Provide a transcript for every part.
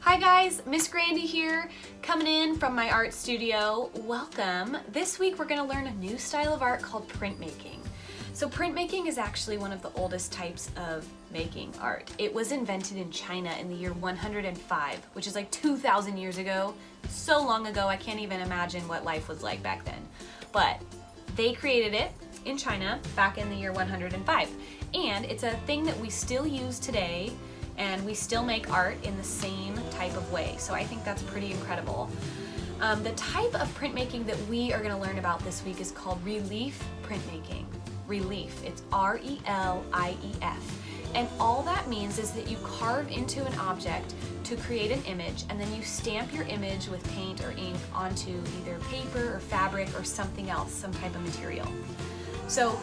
Hi guys, Miss Grandy here, coming in from my art studio. Welcome. This week we're going to learn a new style of art called printmaking. So printmaking is actually one of the oldest types of making art. It was invented in China in the year 105, which is like 2,000 years ago. So long ago, I can't even imagine what life was like back then. But they created it in China back in the year 105. And it's a thing that we still use today, and we still make art in the same type of way. So I think that's pretty incredible. The type of printmaking that we are going to learn about this week is called relief printmaking. Relief, it's R-E-L-I-E-F. And all that means is that you carve into an object to create an image, and then you stamp your image with paint or ink onto either paper or fabric or something else, some type of material. So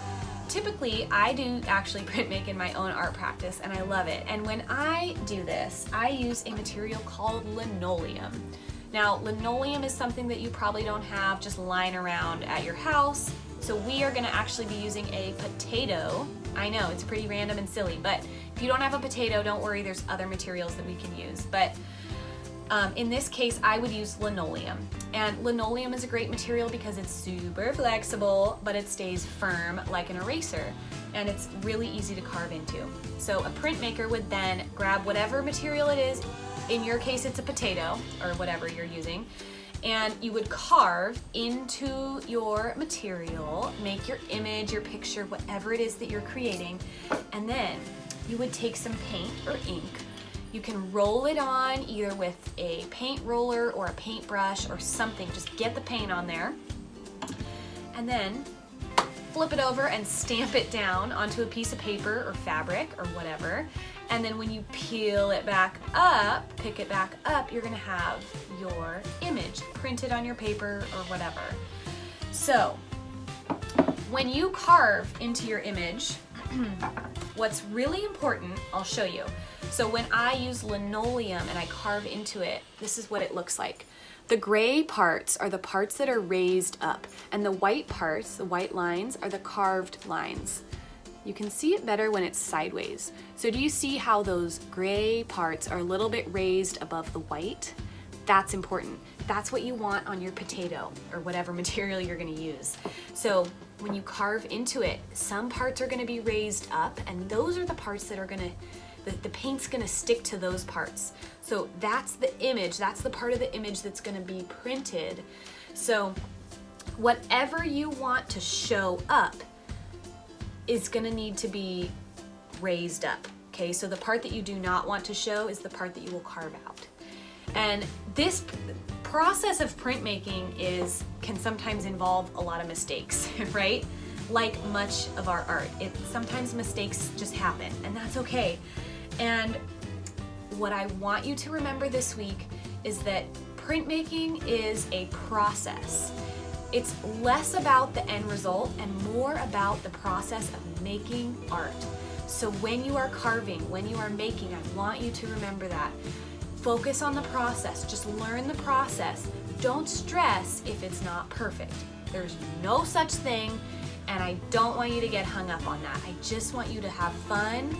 typically, I do actually printmake in my own art practice, and I love it. And when I do this, I use a material called linoleum. Now, linoleum is something that you probably don't have just lying around at your house. So we are gonna actually be using a potato. I know, it's pretty random and silly, but if you don't have a potato, don't worry, there's other materials that we can use. But in this case, I would use linoleum. And linoleum is a great material because it's super flexible, but it stays firm like an eraser. And it's really easy to carve into. So a printmaker would then grab whatever material it is, in your case it's a potato, or whatever you're using, and you would carve into your material, make your image, your picture, whatever it is that you're creating, and then you would take some paint or ink. You can roll it on either with a paint roller or a paintbrush or something. Just get the paint on there, and then flip it over and stamp it down onto a piece of paper or fabric or whatever. And then when you peel it back up, pick it back up, you're gonna have your image printed on your paper or whatever. So when you carve into your image, what's really important, I'll show you. So when I use linoleum and I carve into it, this is what it looks like. The gray parts are the parts that are raised up, and the white parts, the white lines, are the carved lines. You can see it better when it's sideways. So do you see how those gray parts are a little bit raised above the white? That's important. That's what you want on your potato or whatever material you're gonna use. So when you carve into it, some parts are gonna be raised up, and those are the parts that are gonna, the paint's gonna stick to those parts. So that's the image, that's the part of the image that's gonna be printed. So whatever you want to show up is gonna need to be raised up, okay? So the part that you do not want to show is the part that you will carve out. And this process of printmaking can sometimes involve a lot of mistakes, right? Like much of our art, sometimes mistakes just happen, and that's okay. And what I want you to remember this week is that printmaking is a process. It's less about the end result and more about the process of making art. So when you are carving, when you are making, I want you to remember that. Focus on the process, just learn the process. Don't stress if it's not perfect. There's no such thing, and I don't want you to get hung up on that. I just want you to have fun,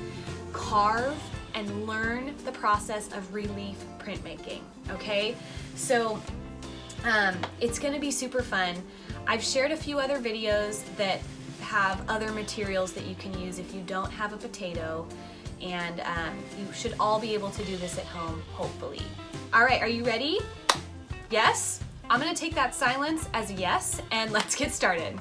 carve, and learn the process of relief printmaking, okay? So it's gonna be super fun. I've shared a few other videos that have other materials that you can use if you don't have a potato, and you should all be able to do this at home, hopefully. All right, are you ready? Yes? I'm gonna take that silence as a yes, and let's get started.